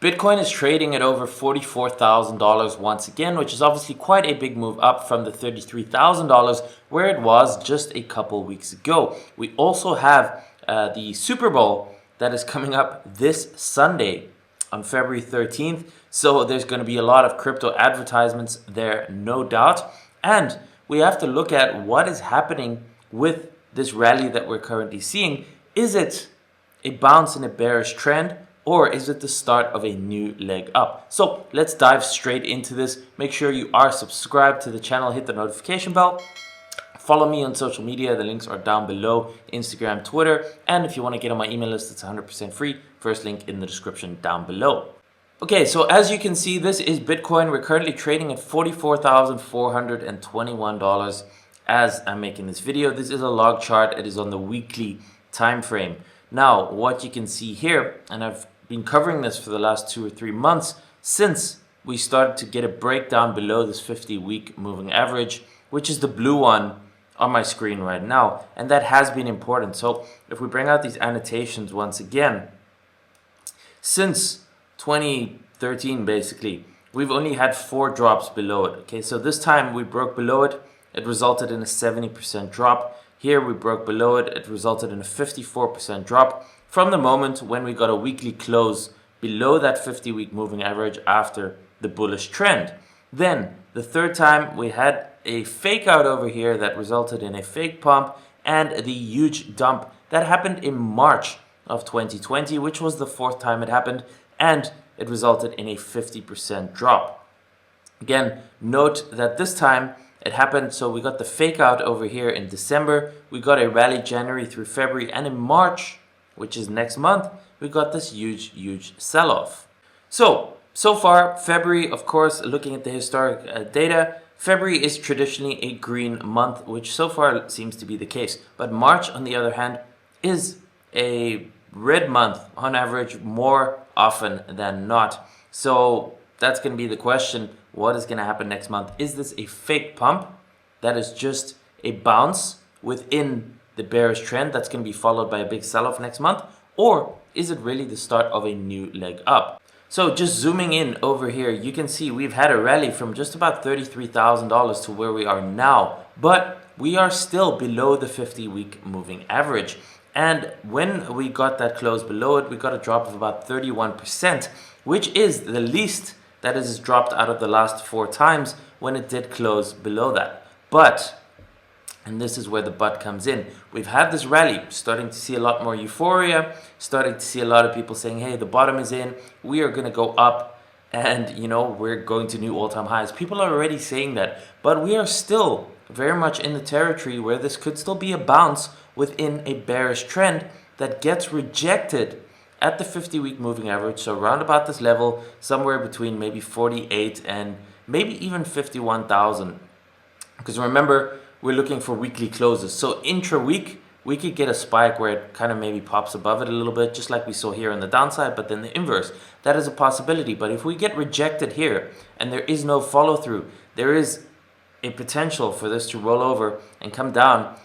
Bitcoin is trading at over $44,000 once again, which is obviously quite a big move up from the $33,000 where it was just a couple weeks ago. We also have the Super Bowl that is coming up this Sunday on February 13th. So there's going to be a lot of crypto advertisements there, no doubt. And we have to look at what is happening with this rally that we're currently seeing. Is it a bounce in a bearish trend, or is it the start of a new leg up? So let's dive straight into this. Make sure you are subscribed to the channel, hit the notification bell. Follow me on social media. The links are down below, Instagram, Twitter. And if you want to get on my email list, it's 100% free. First link in the description down below. Okay, so as you can see, this is Bitcoin. We're currently trading at $44,421 as I'm making this video. This is a log chart. It is on the weekly time frame. Now, what you can see here, and I've been covering this for the last 2 or 3 months since we started to get a breakdown below this 50-week moving average, which is the blue one on my screen right now, and that has been important. So if we bring out these annotations once again, since 2013 basically, we've only had 4 drops below it. Okay, so this time we broke below it, it resulted in a 70% drop. Here we broke below it, it resulted in a 54% drop from the moment when we got a weekly close below that 50-week moving average after the bullish trend. Then the third time we had a fake out over here that resulted in a fake pump and the huge dump that happened in March of 2020, which was the 4th time it happened, and it resulted in a 50% drop. Again, note that this time it happened, so we got the fake out over here in December, we got a rally January through February, and in March, which is next month, we got this huge sell-off. So far, February, of course, looking at the historic data, February is traditionally a green month, which so far seems to be the case. But March, on the other hand, is a red month on average more often than not. So that's going to be the question. What is going to happen next month? Is this a fake pump that is just a bounce within the bearish trend that's going to be followed by a big sell-off next month? Or is it really the start of a new leg up? So just zooming in over here, you can see we've had a rally from just about $33,000 to where we are now, but we are still below the 50-week moving average. And when we got that close below it, we got a drop of about 31%, which is the least that it has dropped out of the last 4 times when it did close below that. But, and this is where the but comes in, we've had this rally, starting to see a lot more euphoria, starting to see a lot of people saying, hey, the bottom is in, we are going to go up, and we're going to new all-time highs. People are already saying that, but we are still very much in the territory where this could still be a bounce within a bearish trend that gets rejected at the 50-week moving average, so around about this level, somewhere between maybe 48 and maybe even 51,000. Because remember, we're looking for weekly closes. So intra-week, we could get a spike where it kind of maybe pops above it a little bit, just like we saw here on the downside, but then the inverse. That is a possibility. But if we get rejected here and there is no follow-through, there is a potential for this to roll over and come down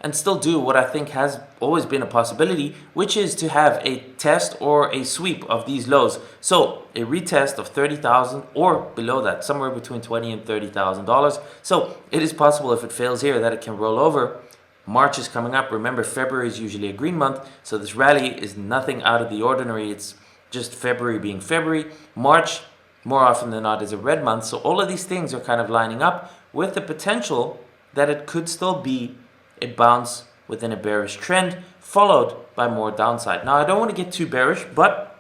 and still do what I think has always been a possibility, which is to have a test or a sweep of these lows. So a retest of $30,000 or below that, somewhere between $20,000 and $30,000. So it is possible if it fails here that it can roll over. March is coming up. Remember, February is usually a green month, so this rally is nothing out of the ordinary. It's just February being February. March, more often than not, is a red month. So all of these things are kind of lining up with the potential that it could still be a bounce within a bearish trend followed by more downside. Now, I don't want to get too bearish, but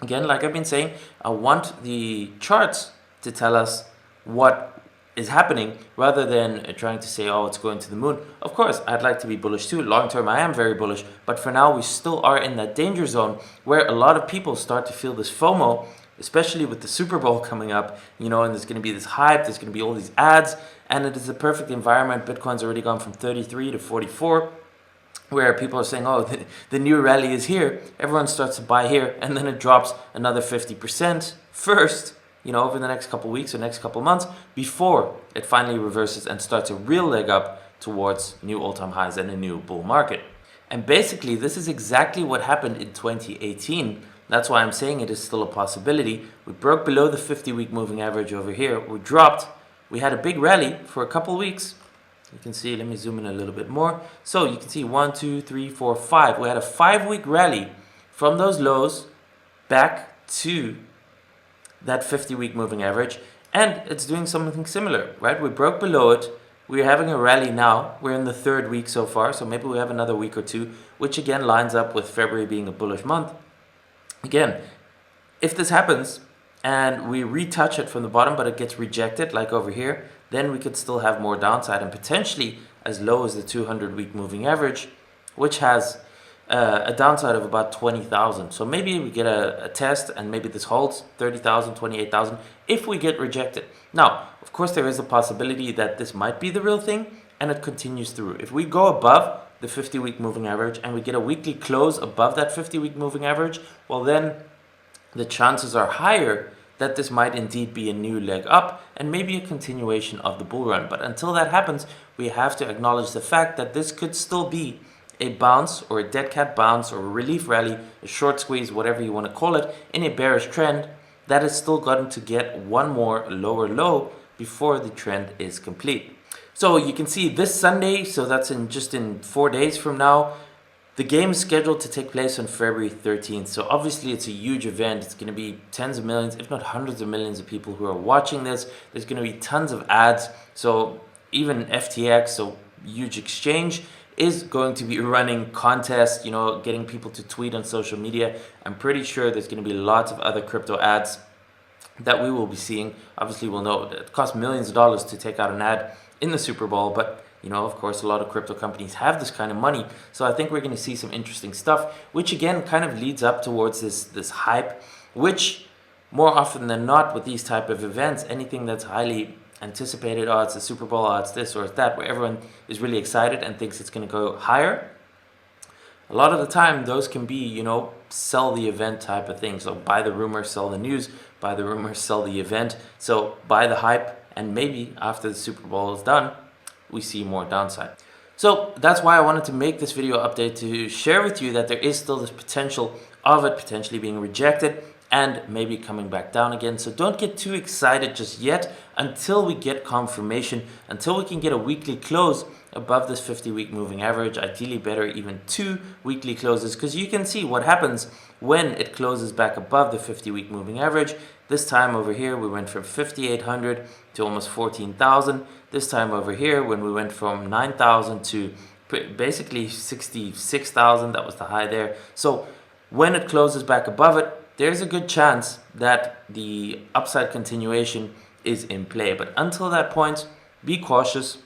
again, like I've been saying, I want the charts to tell us what is happening rather than trying to say, oh, it's going to the moon. Of course, I'd like to be bullish too. Long term, I am very bullish, but for now, we still are in that danger zone where a lot of people start to feel this FOMO, especially with the Super Bowl coming up, and there's going to be this hype, there's going to be all these ads, and it is a perfect environment. Bitcoin's already gone from 33 to 44, where people are saying, oh, the new rally is here. Everyone starts to buy here, and then it drops another 50% first, over the next couple weeks or next couple months before it finally reverses and starts a real leg up towards new all-time highs and a new bull market. And basically, this is exactly what happened in 2018. That's why I'm saying it is still a possibility. We broke below the 50-week moving average over here. We dropped. We had a big rally for a couple weeks. You can see, let me zoom in a little bit more. So you can see 1, 2, 3, 4, 5. We had a 5-week rally from those lows back to that 50-week moving average. And it's doing something similar, right? We broke below it. We're having a rally now. We're in the 3rd week so far. So maybe we have another week or two, which again lines up with February being a bullish month. Again, if this happens and we retouch it from the bottom, but it gets rejected like over here, then we could still have more downside and potentially as low as the 200-week moving average, which has a downside of about 20,000. So maybe we get a test and maybe this holds 30,000, 28,000 if we get rejected. Now, of course, there is a possibility that this might be the real thing and it continues through. If we go above the 50-week moving average and we get a weekly close above that 50-week moving average, well then the chances are higher that this might indeed be a new leg up and maybe a continuation of the bull run. But until that happens, we have to acknowledge the fact that this could still be a bounce or a dead cat bounce or a relief rally, a short squeeze, whatever you want to call it, in a bearish trend that is still going to get one more lower low before the trend is complete. So you can see this Sunday, so that's just in 4 days from now, the game is scheduled to take place on February 13th. So obviously it's a huge event. It's going to be tens of millions, if not hundreds of millions of people who are watching this. There's going to be tons of ads. So even FTX, so huge exchange, is going to be running contests, you know, getting people to tweet on social media. I'm pretty sure there's going to be lots of other crypto ads that we will be seeing. Obviously, we'll know it costs millions of dollars to take out an ad in the Super Bowl, but you know, of course, a lot of crypto companies have this kind of money. So I think we're going to see some interesting stuff, which again kind of leads up towards this hype, which more often than not with these type of events, anything that's highly anticipated, oh, it's the Super Bowl, oh, it's this or it's that, where everyone is really excited and thinks it's going to go higher. A lot of the time, those can be, you know, sell the event type of thing. So buy the rumor, sell the news, buy the rumor, sell the event. So buy the hype, and maybe after the Super Bowl is done, we see more downside. So that's why I wanted to make this video update to share with you that there is still this potential of it potentially being rejected and maybe coming back down again. So don't get too excited just yet until we get confirmation, until we can get a weekly close above this 50-week moving average, ideally better even 2 weekly closes, because you can see what happens when it closes back above the 50-week moving average. This time over here, we went from 5,800 to almost 14,000. This time over here, when we went from 9,000 to basically 66,000, that was the high there. So when it closes back above it, there's a good chance that the upside continuation is in play. But until that point, be cautious,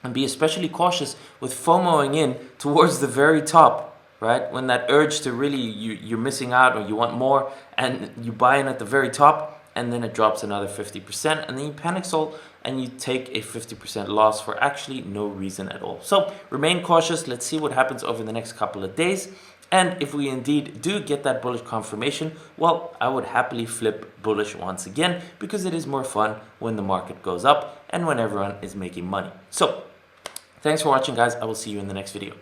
and be especially cautious with FOMOing in towards the very top, right? When that urge to really, you're missing out or you want more, and you buy in at the very top, and then it drops another 50%, and then you panic sell and you take a 50% loss for actually no reason at all. So remain cautious. Let's see what happens over the next couple of days. And if we indeed do get that bullish confirmation, well, I would happily flip bullish once again, because it is more fun when the market goes up and when everyone is making money. So thanks for watching, guys. I will see you in the next video.